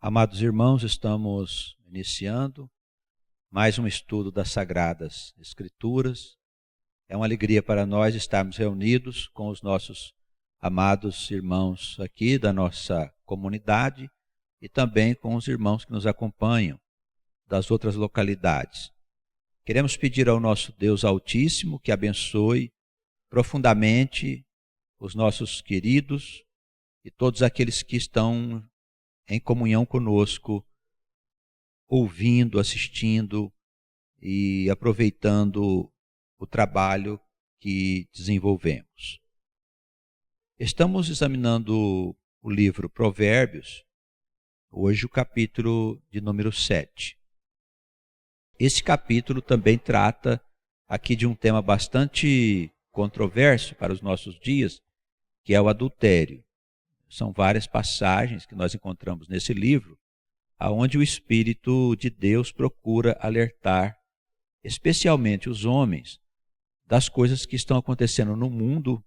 Amados irmãos, estamos iniciando mais um estudo das Sagradas Escrituras. É uma alegria para nós estarmos reunidos com os nossos amados irmãos aqui da nossa comunidade e também com os irmãos que nos acompanham das outras localidades. Queremos pedir ao nosso Deus Altíssimo que abençoe profundamente os nossos queridos e todos aqueles que estão em comunhão conosco, ouvindo, assistindo e aproveitando o trabalho que desenvolvemos. Estamos examinando o livro Provérbios, hoje o capítulo de número 7. Esse capítulo também trata aqui de um tema bastante controverso para os nossos dias, que é o adultério. São várias passagens que nós encontramos nesse livro, aonde o Espírito de Deus procura alertar, especialmente os homens, das coisas que estão acontecendo no mundo,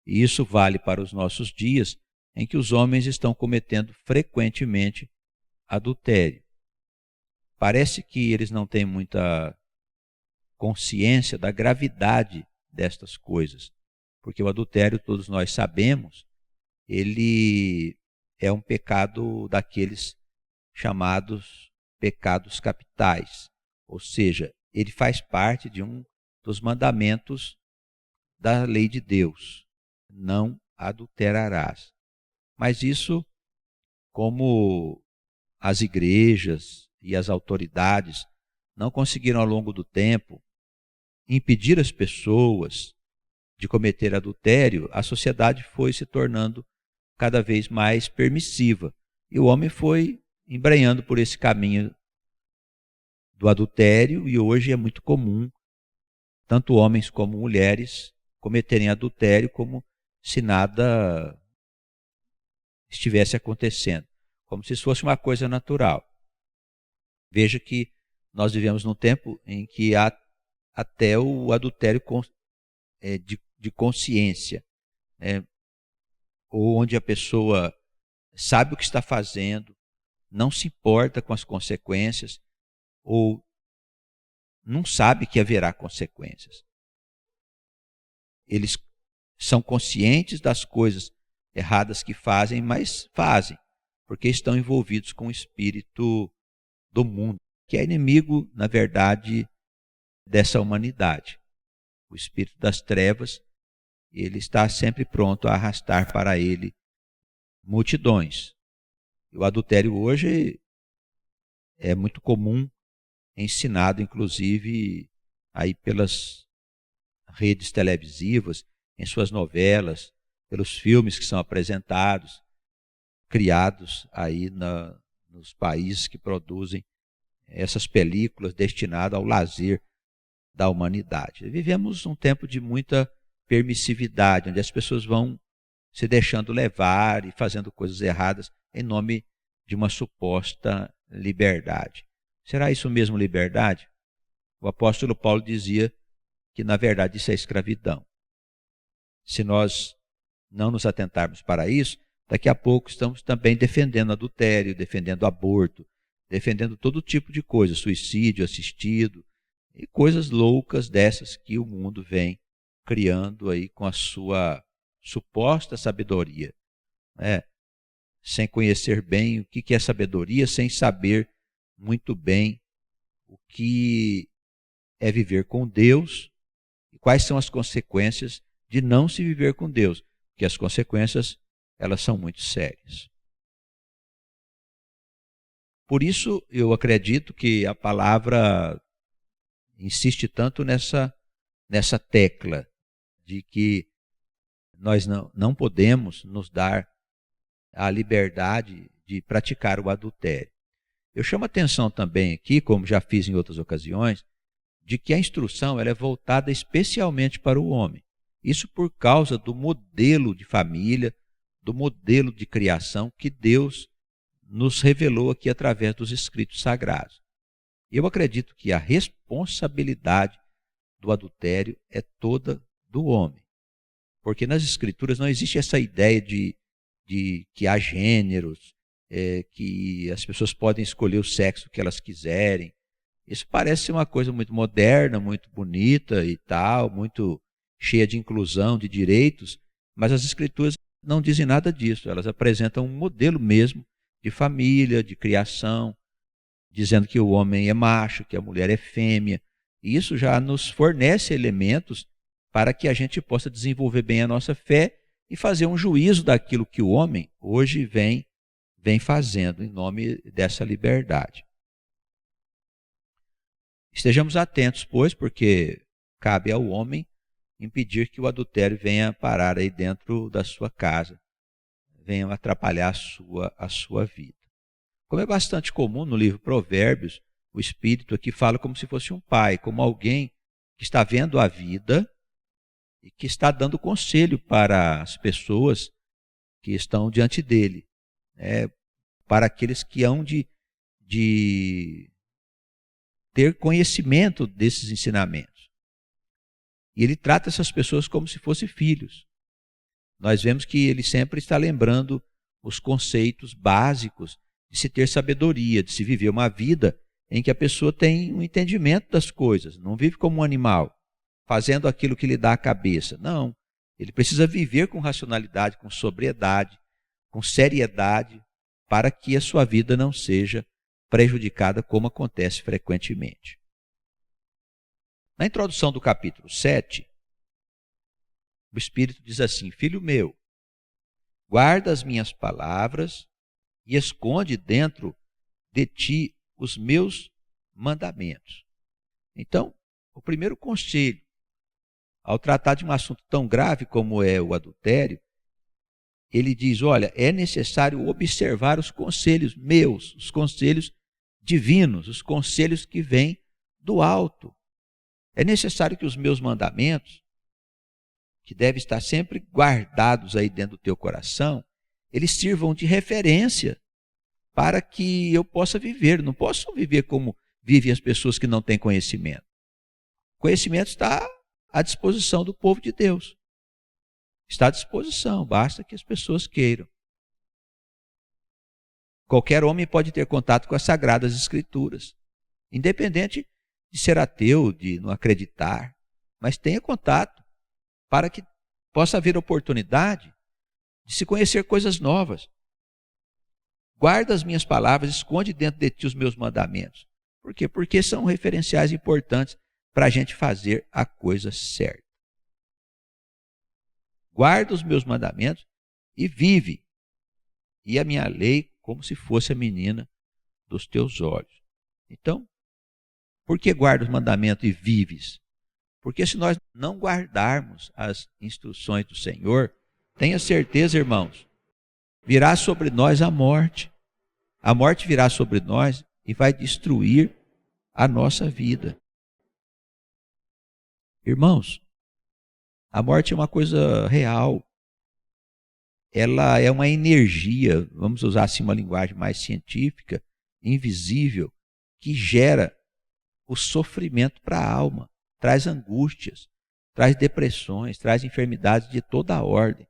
e isso vale para os nossos dias, em que os homens estão cometendo frequentemente adultério. Parece que eles não têm muita consciência da gravidade destas coisas, porque o adultério, todos nós sabemos, ele é um pecado daqueles chamados pecados capitais, ou seja, ele faz parte de um dos mandamentos da lei de Deus, não adulterarás. Mas isso, como as igrejas e as autoridades não conseguiram ao longo do tempo impedir as pessoas de cometer adultério, a sociedade foi se tornando cada vez mais permissiva. E o homem foi embrenhando por esse caminho do adultério, e hoje é muito comum, tanto homens como mulheres, cometerem adultério como se nada estivesse acontecendo, como se isso fosse uma coisa natural. Veja que nós vivemos num tempo em que há até o adultério de consciência, né? Ou onde a pessoa sabe o que está fazendo, não se importa com as consequências, ou não sabe que haverá consequências. Eles são conscientes das coisas erradas que fazem, mas fazem, porque estão envolvidos com o espírito do mundo, que é inimigo, na verdade, dessa humanidade. O espírito das trevas, ele está sempre pronto a arrastar para ele multidões. O adultério hoje é muito comum, ensinado inclusive aí pelas redes televisivas, em suas novelas, pelos filmes que são apresentados, criados aí nos países que produzem essas películas destinadas ao lazer da humanidade. Vivemos um tempo de muita permissividade, onde as pessoas vão se deixando levar e fazendo coisas erradas em nome de uma suposta liberdade. Será isso mesmo liberdade? O apóstolo Paulo dizia que, na verdade, isso é escravidão. Se nós não nos atentarmos para isso, daqui a pouco estamos também defendendo adultério, defendendo aborto, defendendo todo tipo de coisa, suicídio assistido e coisas loucas dessas que o mundo vem criando aí com a sua suposta sabedoria, né? Sem conhecer bem o que é sabedoria, sem saber muito bem o que é viver com Deus e quais são as consequências de não se viver com Deus, porque as consequências, elas são muito sérias. Por isso, eu acredito que a palavra insiste tanto nessa tecla de que nós não podemos nos dar a liberdade de praticar o adultério. Eu chamo a atenção também aqui, como já fiz em outras ocasiões, de que a instrução ela é voltada especialmente para o homem. Isso por causa do modelo de família, do modelo de criação que Deus nos revelou aqui através dos escritos sagrados. Eu acredito que a responsabilidade do adultério é toda do homem. Porque nas escrituras não existe essa ideia de que há gêneros, que as pessoas podem escolher o sexo que elas quiserem. Isso parece ser uma coisa muito moderna, muito bonita e tal, muito cheia de inclusão, de direitos, mas as Escrituras não dizem nada disso. Elas apresentam um modelo mesmo de família, de criação, dizendo que o homem é macho, que a mulher é fêmea. E isso já nos fornece elementos para que a gente possa desenvolver bem a nossa fé e fazer um juízo daquilo que o homem hoje vem fazendo em nome dessa liberdade. Estejamos atentos, pois, porque cabe ao homem impedir que o adultério venha parar aí dentro da sua casa, venha atrapalhar a sua vida. Como é bastante comum no livro Provérbios, o Espírito aqui fala como se fosse um pai, como alguém que está vendo a vida e que está dando conselho para as pessoas que estão diante dele, para aqueles que hão de ter conhecimento desses ensinamentos. E ele trata essas pessoas como se fossem filhos. Nós vemos que ele sempre está lembrando os conceitos básicos de se ter sabedoria, de se viver uma vida em que a pessoa tem um entendimento das coisas, não vive como um animal, fazendo aquilo que lhe dá a cabeça. Não, ele precisa viver com racionalidade, com sobriedade, com seriedade, para que a sua vida não seja prejudicada como acontece frequentemente. Na introdução do capítulo 7, o Espírito diz assim: Filho meu, guarda as minhas palavras e esconde dentro de ti os meus mandamentos. Então, o primeiro conselho, ao tratar de um assunto tão grave como é o adultério, ele diz: olha, é necessário observar os conselhos meus, os conselhos divinos, os conselhos que vêm do alto. É necessário que os meus mandamentos, que devem estar sempre guardados aí dentro do teu coração, eles sirvam de referência para que eu possa viver. Não posso viver como vivem as pessoas que não têm conhecimento. O conhecimento está à disposição do povo de Deus. Está à disposição, basta que as pessoas queiram. Qualquer homem pode ter contato com as Sagradas Escrituras, independente de ser ateu, de não acreditar, mas tenha contato para que possa haver oportunidade de se conhecer coisas novas. Guarda as minhas palavras, esconde dentro de ti os meus mandamentos. Por quê? Porque são referenciais importantes para a gente fazer a coisa certa. Guarda os meus mandamentos e vive, e a minha lei como se fosse a menina dos teus olhos. Então, por que guarda os mandamentos e vives? Porque se nós não guardarmos as instruções do Senhor, tenha certeza, irmãos, virá sobre nós a morte. A morte virá sobre nós e vai destruir a nossa vida. Irmãos, a morte é uma coisa real. Ela é uma energia, vamos usar assim uma linguagem mais científica, invisível, que gera o sofrimento para a alma, traz angústias, traz depressões, traz enfermidades de toda a ordem,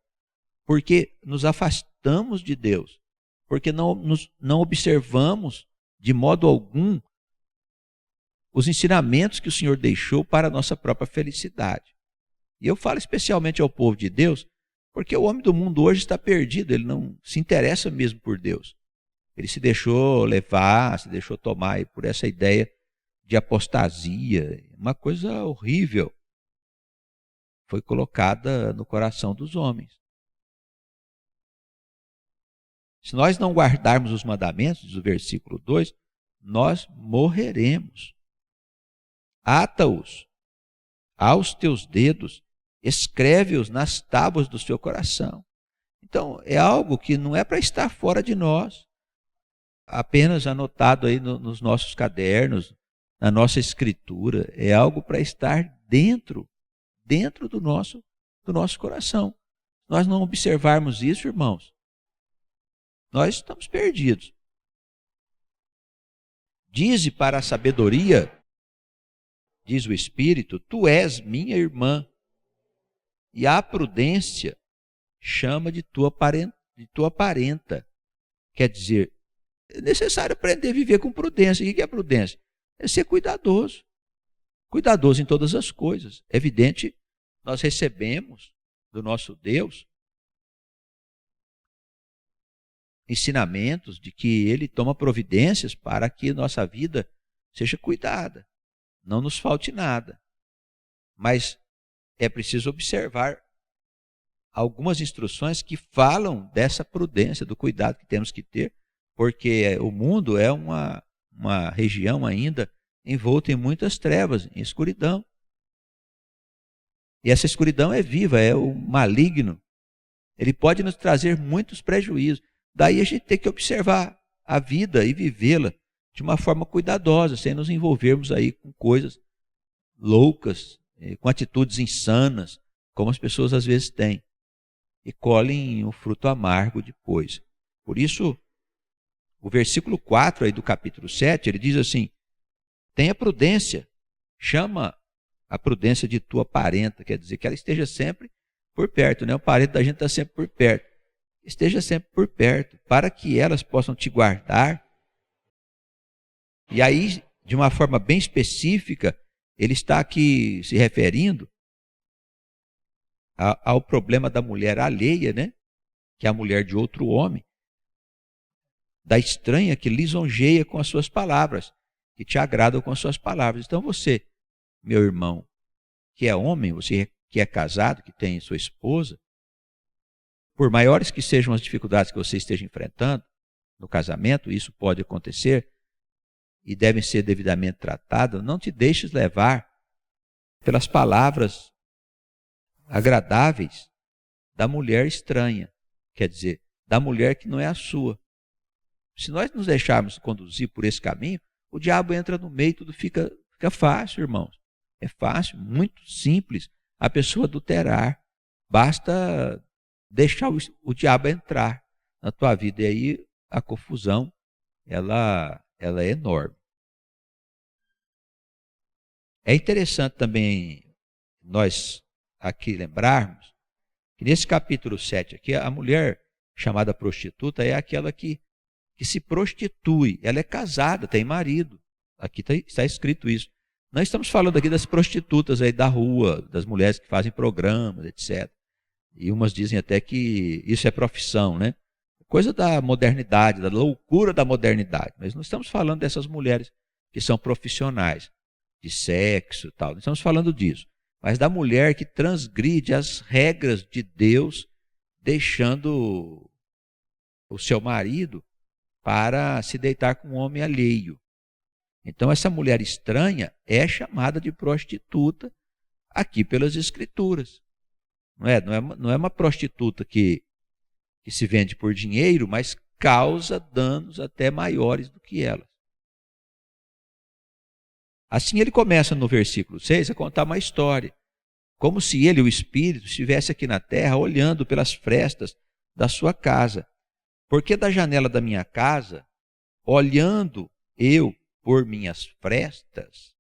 porque nos afastamos de Deus, porque não observamos de modo algum os ensinamentos que o Senhor deixou para a nossa própria felicidade. E eu falo especialmente ao povo de Deus, porque o homem do mundo hoje está perdido, ele não se interessa mesmo por Deus. Ele se deixou levar, se deixou tomar por essa ideia de apostasia, uma coisa horrível foi colocada no coração dos homens. Se nós não guardarmos os mandamentos, diz o versículo 2, nós morreremos. Ata-os aos teus dedos, escreve-os nas tábuas do seu coração. Então, é algo que não é para estar fora de nós, apenas anotado aí nos nossos cadernos, na nossa escritura. É algo para estar dentro do nosso coração. Se nós não observarmos isso, irmãos, nós estamos perdidos. Dize para a sabedoria, diz o Espírito, tu és minha irmã, e a prudência chama de tua parenta. Quer dizer, é necessário aprender a viver com prudência. O que é prudência? É ser cuidadoso. Cuidadoso em todas as coisas. É evidente, nós recebemos do nosso Deus ensinamentos de que Ele toma providências para que nossa vida seja cuidada, não nos falte nada. Mas é preciso observar algumas instruções que falam dessa prudência, do cuidado que temos que ter, porque o mundo é uma região ainda envolta em muitas trevas, em escuridão. E essa escuridão é viva, é o maligno. Ele pode nos trazer muitos prejuízos. Daí a gente tem que observar a vida e vivê-la de uma forma cuidadosa, sem nos envolvermos aí com coisas loucas, com atitudes insanas, como as pessoas às vezes têm, e colhem o fruto amargo depois. Por isso, o versículo 4 aí do capítulo 7, ele diz assim: tenha prudência, chama a prudência de tua parenta, quer dizer que ela esteja sempre por perto, né? O parente da gente está sempre por perto. Esteja sempre por perto, para que elas possam te guardar. E aí, de uma forma bem específica, ele está aqui se referindo ao problema da mulher alheia, né? Que é a mulher de outro homem, da estranha que lisonjeia com as suas palavras, que te agradam com as suas palavras. Então você, meu irmão, que é homem, você que é casado, que tem sua esposa, por maiores que sejam as dificuldades que você esteja enfrentando no casamento, isso pode acontecer e devem ser devidamente tratadas, não te deixes levar pelas palavras agradáveis da mulher estranha, quer dizer, da mulher que não é a sua. Se nós nos deixarmos conduzir por esse caminho, o diabo entra no meio, tudo fica fácil, irmãos. É fácil, muito simples a pessoa adulterar. Basta deixar o diabo entrar na tua vida, e aí a confusão ela é enorme. É interessante também nós aqui lembrarmos que nesse capítulo 7 aqui, a mulher chamada prostituta é aquela que se prostitui. Ela é casada, tem marido. Aqui está escrito isso. Nós estamos falando aqui das prostitutas aí da rua, das mulheres que fazem programas, etc. E umas dizem até que isso é profissão, né? Coisa da modernidade, da loucura da modernidade. Mas não estamos falando dessas mulheres que são profissionais de sexo e tal. Não estamos falando disso. Mas da mulher que transgride as regras de Deus, deixando o seu marido para se deitar com um homem alheio. Então essa mulher estranha é chamada de prostituta aqui pelas Escrituras. Não é uma prostituta que se vende por dinheiro, mas causa danos até maiores do que ela. Assim ele começa no versículo 6 a contar uma história, como se ele, o Espírito, estivesse aqui na terra olhando pelas frestas da sua casa. Porque da janela da minha casa, olhando eu por minhas frestas,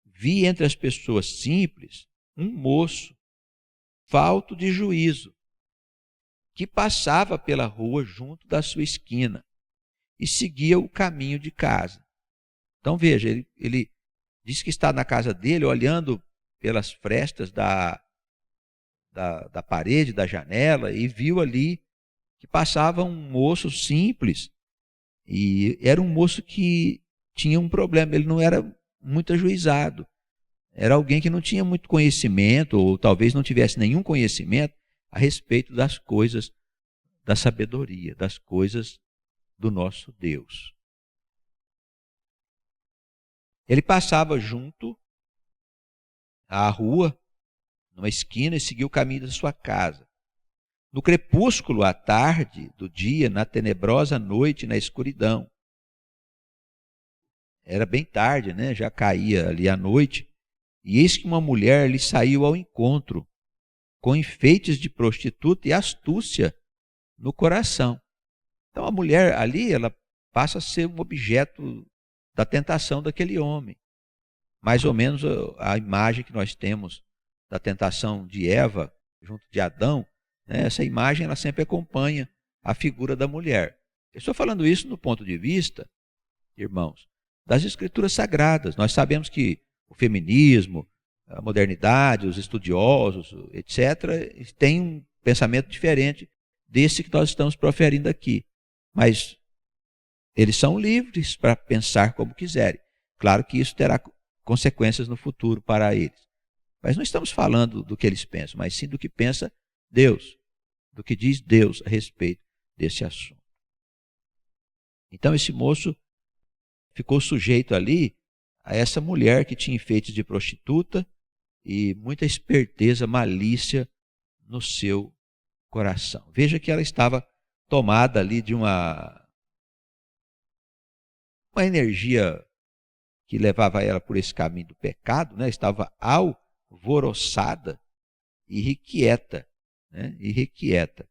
vi entre as pessoas simples um moço falto de juízo, que passava pela rua junto da sua esquina e seguia o caminho de casa. Então veja, ele diz que está na casa dele, olhando pelas frestas da parede, da janela, e viu ali que passava um moço simples, e era um moço que tinha um problema, ele não era muito ajuizado, era alguém que não tinha muito conhecimento, ou talvez não tivesse nenhum conhecimento a respeito das coisas da sabedoria, das coisas do nosso Deus. Ele passava junto à rua, numa esquina, e seguia o caminho da sua casa. No crepúsculo, à tarde do dia, na tenebrosa noite, na escuridão. Era bem tarde, né? Já caía ali a noite. E eis que uma mulher lhe saiu ao encontro, com enfeites de prostituta e astúcia no coração. Então a mulher ali, ela passa a ser um objeto da tentação daquele homem. Mais ou menos a imagem que nós temos da tentação de Eva junto de Adão, né? Essa imagem ela sempre acompanha a figura da mulher. Eu estou falando isso no ponto de vista, irmãos, das Escrituras Sagradas. Nós sabemos que o feminismo, a modernidade, os estudiosos, etc., têm um pensamento diferente desse que nós estamos proferindo aqui. Mas eles são livres para pensar como quiserem. Claro que isso terá consequências no futuro para eles. Mas não estamos falando do que eles pensam, mas sim do que pensa Deus, do que diz Deus a respeito desse assunto. Então esse moço ficou sujeito ali a essa mulher que tinha enfeites de prostituta e muita esperteza, malícia no seu coração. Veja que ela estava tomada ali de uma energia que levava ela por esse caminho do pecado, né? Estava alvoroçada e irrequieta, né? Irrequieta.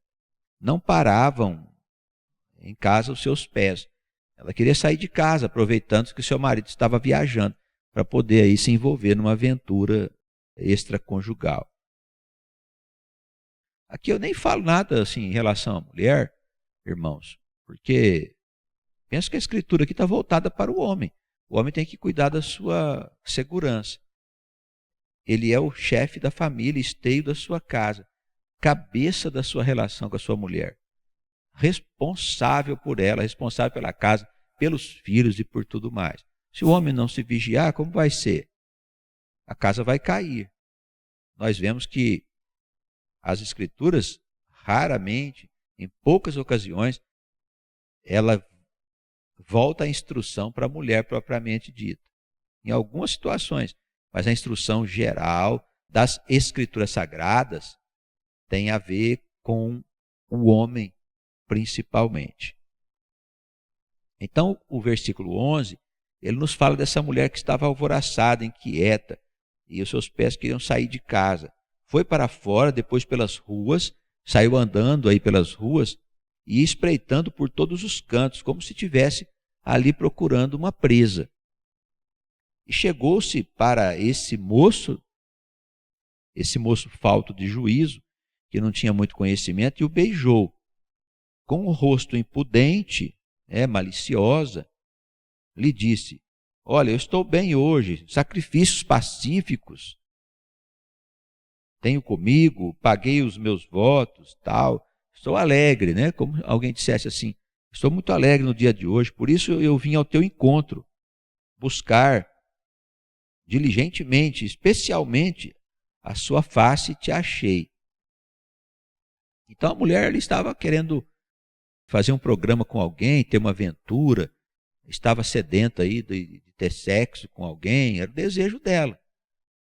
Não paravam em casa os seus pés. Ela queria sair de casa, aproveitando que seu marido estava viajando, para poder aí se envolver numa aventura extraconjugal. Aqui eu nem falo nada assim em relação à mulher, irmãos, porque penso que a Escritura aqui está voltada para o homem. O homem tem que cuidar da sua segurança. Ele é o chefe da família, esteio da sua casa, cabeça da sua relação com a sua mulher. Responsável por ela, responsável pela casa, pelos filhos e por tudo mais. Se o homem não se vigiar, como vai ser? A casa vai cair. Nós vemos que as Escrituras, raramente, em poucas ocasiões, ela volta a instrução para a mulher propriamente dita. Em algumas situações, mas a instrução geral das Escrituras Sagradas tem a ver com o homem principalmente. Então, o versículo 11, ele nos fala dessa mulher que estava alvoroçada, inquieta, e os seus pés queriam sair de casa. Foi para fora, depois pelas ruas, saiu andando aí pelas ruas e espreitando por todos os cantos, como se estivesse ali procurando uma presa. E chegou-se para esse moço falto de juízo, que não tinha muito conhecimento, e o beijou. Com o rosto impudente, maliciosa, lhe disse: olha, eu estou bem hoje, sacrifícios pacíficos tenho comigo, paguei os meus votos, tal, estou alegre, né? Como alguém dissesse assim, estou muito alegre no dia de hoje, por isso eu vim ao teu encontro, buscar diligentemente, especialmente, a sua face e te achei. Então a mulher ela estava querendo fazer um programa com alguém, ter uma aventura, estava sedenta aí de ter sexo com alguém, era o desejo dela.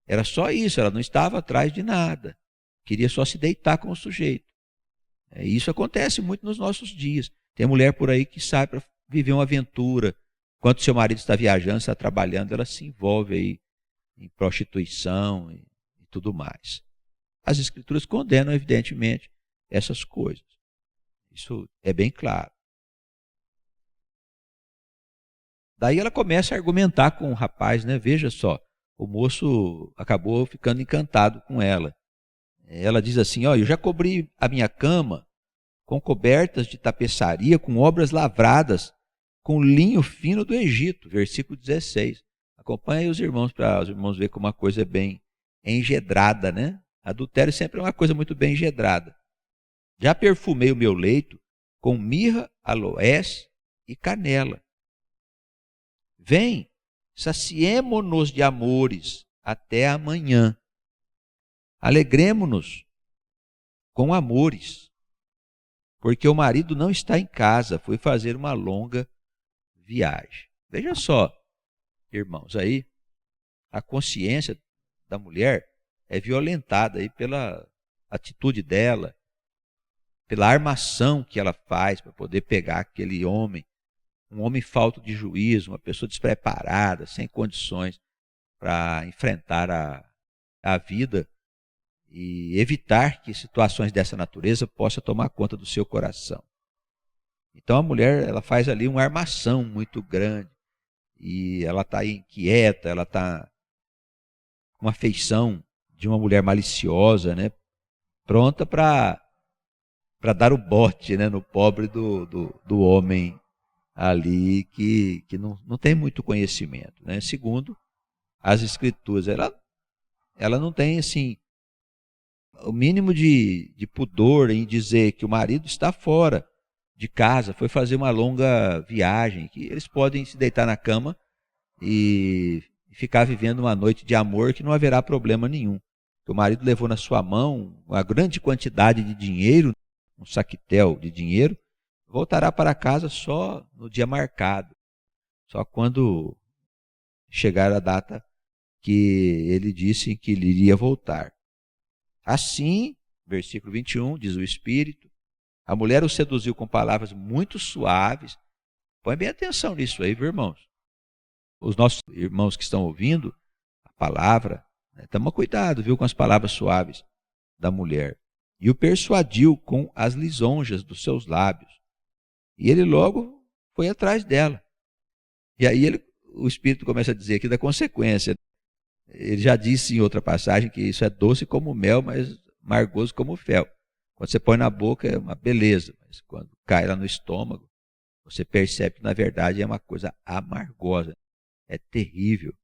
Era só isso, ela não estava atrás de nada. Queria só se deitar com o sujeito. Isso acontece muito nos nossos dias. Tem mulher por aí que sai para viver uma aventura. Enquanto seu marido está viajando, está trabalhando, ela se envolve aí em prostituição e tudo mais. As Escrituras condenam, evidentemente, essas coisas. Isso é bem claro. Daí ela começa a argumentar com o rapaz, né? Veja só, o moço acabou ficando encantado com ela. Ela diz assim, eu já cobri a minha cama com cobertas de tapeçaria, com obras lavradas, com linho fino do Egito, versículo 16. Acompanhe aí os irmãos, para os irmãos verem como uma coisa é bem engedrada, né? Adultério sempre é uma coisa muito bem engedrada. Já perfumei o meu leito com mirra, aloés e canela. Vem, saciemo-nos de amores até amanhã. Alegremo-nos com amores, porque o marido não está em casa, foi fazer uma longa viagem. Veja só, irmãos, aí a consciência da mulher é violentada aí pela atitude dela, pela armação que ela faz para poder pegar aquele homem, um homem falto de juízo, uma pessoa despreparada, sem condições para enfrentar a vida e evitar que situações dessa natureza possam tomar conta do seu coração. Então a mulher ela faz ali uma armação muito grande e ela está inquieta, ela está com uma feição de uma mulher maliciosa, né? Pronta para para dar o bote, né, no pobre do homem ali que não tem muito conhecimento, né? Segundo as Escrituras, ela não tem assim o mínimo de pudor em dizer que o marido está fora de casa, foi fazer uma longa viagem, que eles podem se deitar na cama e ficar vivendo uma noite de amor que não haverá problema nenhum. Que o marido levou na sua mão uma grande quantidade de dinheiro, um saquetel de dinheiro, voltará para casa só no dia marcado, só quando chegar a data que ele disse que ele iria voltar. Assim, versículo 21, diz o Espírito, a mulher o seduziu com palavras muito suaves. Põe bem atenção nisso aí, viu, irmãos? Os nossos irmãos que estão ouvindo a palavra, né, toma cuidado, viu, com as palavras suaves da mulher. E o persuadiu com as lisonjas dos seus lábios. E ele logo foi atrás dela. E aí o Espírito começa a dizer aqui da consequência. Ele já disse em outra passagem que isso é doce como mel, mas amargoso como fel. Quando você põe na boca é uma beleza, mas quando cai lá no estômago, você percebe que na verdade é uma coisa amargosa. É terrível.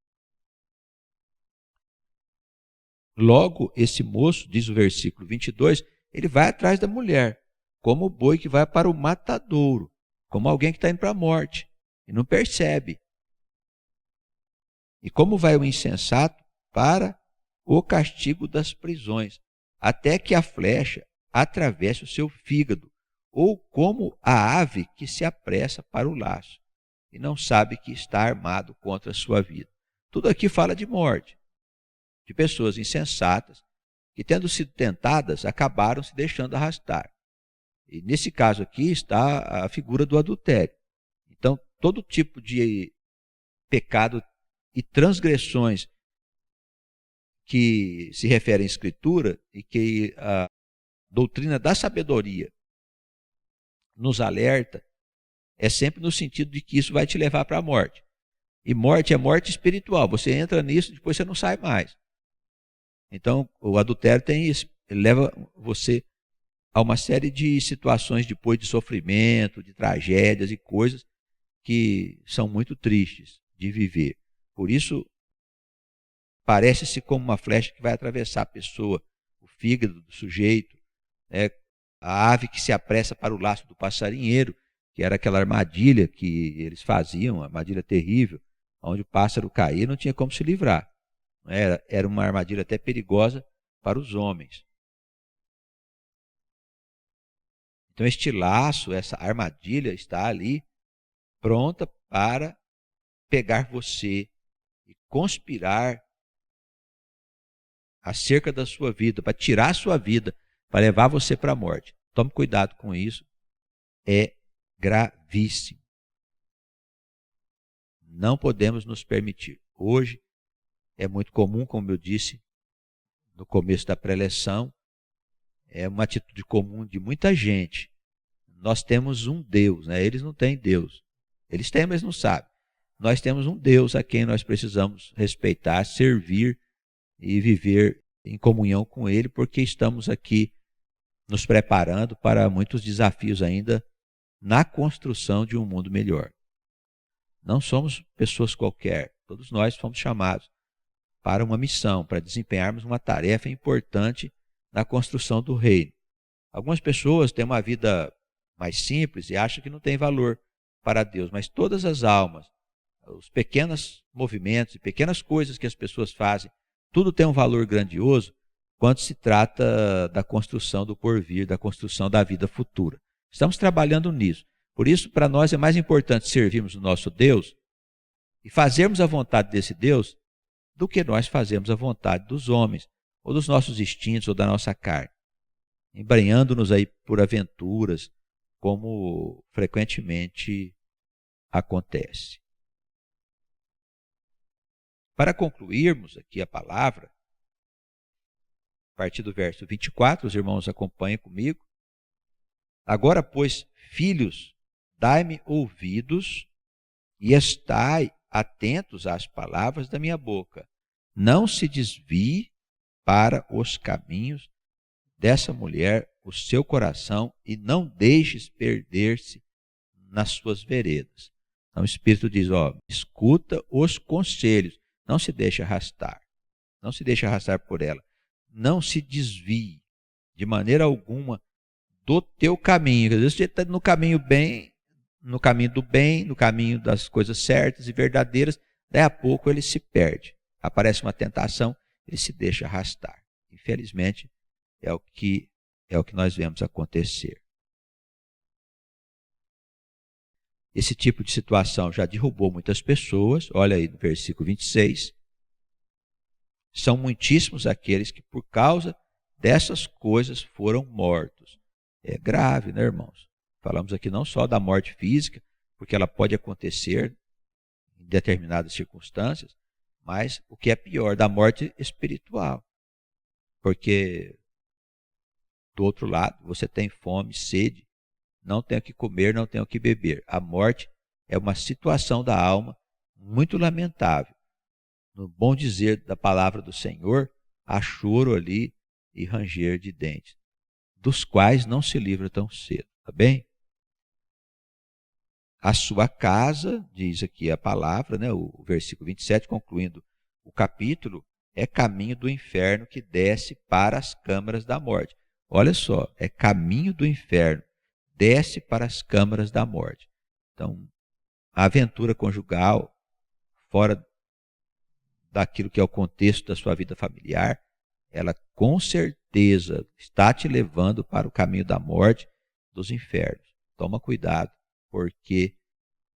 Logo, esse moço, diz o versículo 22, ele vai atrás da mulher, como o boi que vai para o matadouro, como alguém que está indo para a morte, e não percebe. E como vai o insensato para o castigo das prisões, até que a flecha atravesse o seu fígado, ou como a ave que se apressa para o laço, e não sabe que está armado contra a sua vida. Tudo aqui fala de morte, de pessoas insensatas, que tendo sido tentadas, acabaram se deixando arrastar. E nesse caso aqui está a figura do adultério. Então, todo tipo de pecado e transgressões que se referem à Escritura e que a doutrina da sabedoria nos alerta, é sempre no sentido de que isso vai te levar para a morte. E morte é morte espiritual. Você entra nisso e depois você não sai mais. Então, o adultério tem isso. Ele leva você a uma série de situações depois de sofrimento, de tragédias e coisas que são muito tristes de viver. Por isso, parece-se como uma flecha que vai atravessar a pessoa, o fígado do sujeito, né? A ave que se apressa para o laço do passarinheiro, que era aquela armadilha que eles faziam, uma armadilha terrível, onde o pássaro caía não tinha como se livrar. Era uma armadilha até perigosa para os homens. Então este laço, essa armadilha está ali, pronta para pegar você e conspirar acerca da sua vida, para tirar a sua vida, para levar você para a morte. Tome cuidado com isso. É gravíssimo. Não podemos nos permitir. Hoje é muito comum, como eu disse no começo da preleção, é uma atitude comum de muita gente. Nós temos um Deus, né? Eles não têm Deus. Eles têm, mas não sabem. Nós temos um Deus a quem nós precisamos respeitar, servir e viver em comunhão com Ele, porque estamos aqui nos preparando para muitos desafios ainda na construção de um mundo melhor. Não somos pessoas qualquer, todos nós fomos chamados para uma missão, para desempenharmos uma tarefa importante na construção do reino. Algumas pessoas têm uma vida mais simples e acham que não tem valor para Deus, mas todas as almas, os pequenos movimentos e pequenas coisas que as pessoas fazem, tudo tem um valor grandioso quando se trata da construção do porvir, da construção da vida futura. Estamos trabalhando nisso. Por isso, para nós é mais importante servirmos o nosso Deus e fazermos a vontade desse Deus do que nós fazermos a vontade dos homens, ou dos nossos instintos, ou da nossa carne, embrenhando-nos aí por aventuras, como frequentemente acontece. Para concluirmos aqui a palavra, a partir do verso 24, os irmãos acompanhem comigo. Agora, pois, filhos, dai-me ouvidos e estai atentos às palavras da minha boca. Não se desvie para os caminhos dessa mulher o seu coração e não deixes perder-se nas suas veredas. Então o Espírito diz, escuta os conselhos, não se deixe arrastar. Não se deixe arrastar por ela. Não se desvie de maneira alguma do teu caminho. Às vezes você está no caminho bem, no caminho do bem, no caminho das coisas certas e verdadeiras, daí a pouco ele se perde. Aparece uma tentação, ele se deixa arrastar. Infelizmente, é o que nós vemos acontecer. Esse tipo de situação já derrubou muitas pessoas. Olha aí no versículo 26. São muitíssimos aqueles que por causa dessas coisas foram mortos. É grave, né, irmãos? Falamos aqui não só da morte física, porque ela pode acontecer em determinadas circunstâncias, mas o que é pior, da morte espiritual. Porque do outro lado, você tem fome, sede, não tem o que comer, não tem o que beber. A morte é uma situação da alma muito lamentável. No bom dizer da palavra do Senhor, há choro ali e ranger de dentes, dos quais não se livra tão cedo, tá bem? A sua casa, diz aqui a palavra, né, o versículo 27, concluindo o capítulo, é caminho do inferno que desce para as câmaras da morte. Olha só, é caminho do inferno, desce para as câmaras da morte. Então, a aventura conjugal, fora daquilo que é o contexto da sua vida familiar, ela com certeza está te levando para o caminho da morte, dos infernos. Toma cuidado, porque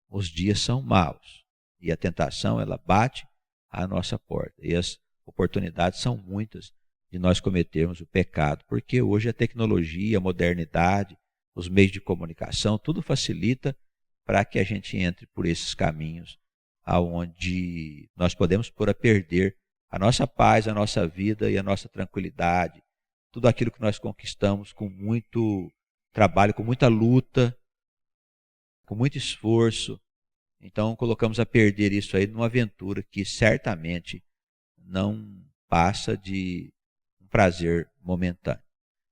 os dias são maus e a tentação ela bate à nossa porta. E as oportunidades são muitas de nós cometermos o pecado, porque hoje a tecnologia, a modernidade, os meios de comunicação, tudo facilita para que a gente entre por esses caminhos aonde nós podemos pôr a perder a nossa paz, a nossa vida e a nossa tranquilidade, tudo aquilo que nós conquistamos com muito trabalho, com muita luta, com muito esforço. Então colocamos a perder isso aí numa aventura que certamente não passa de um prazer momentâneo.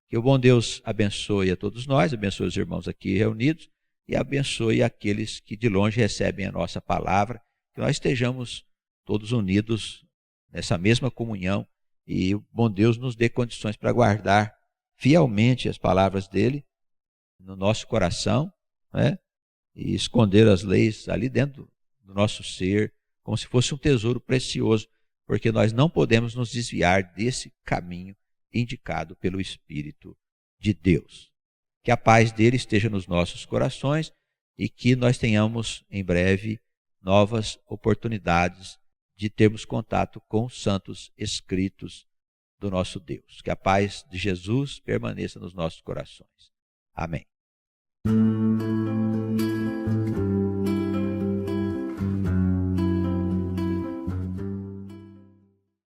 Que o bom Deus abençoe a todos nós, abençoe os irmãos aqui reunidos e abençoe aqueles que de longe recebem a nossa palavra, que nós estejamos todos unidos nessa mesma comunhão e o bom Deus nos dê condições para guardar fielmente as palavras dele no nosso coração, né? E esconder as leis ali dentro do nosso ser, como se fosse um tesouro precioso, porque nós não podemos nos desviar desse caminho indicado pelo Espírito de Deus. Que a paz dele esteja nos nossos corações e que nós tenhamos em breve novas oportunidades de termos contato com os santos escritos do nosso Deus. Que a paz de Jesus permaneça nos nossos corações. Amém.